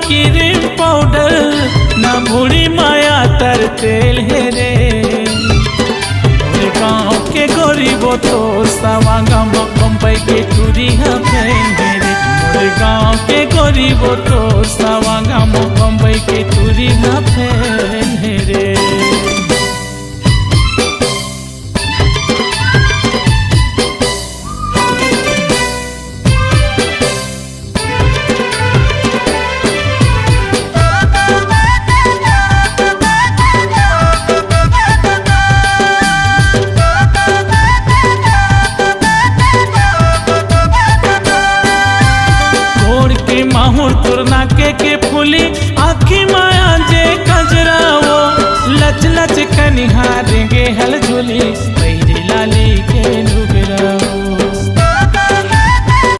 Cream powder ना भूरी माया तर तेल है रे। गाँव के गरीब तो सवा गाँव बम्बई के टूरी पहन रे। गाँव के गरीब तो सवा गाँव बम्बई के टूरी पहन रे। माहुर तोर नाके के फूली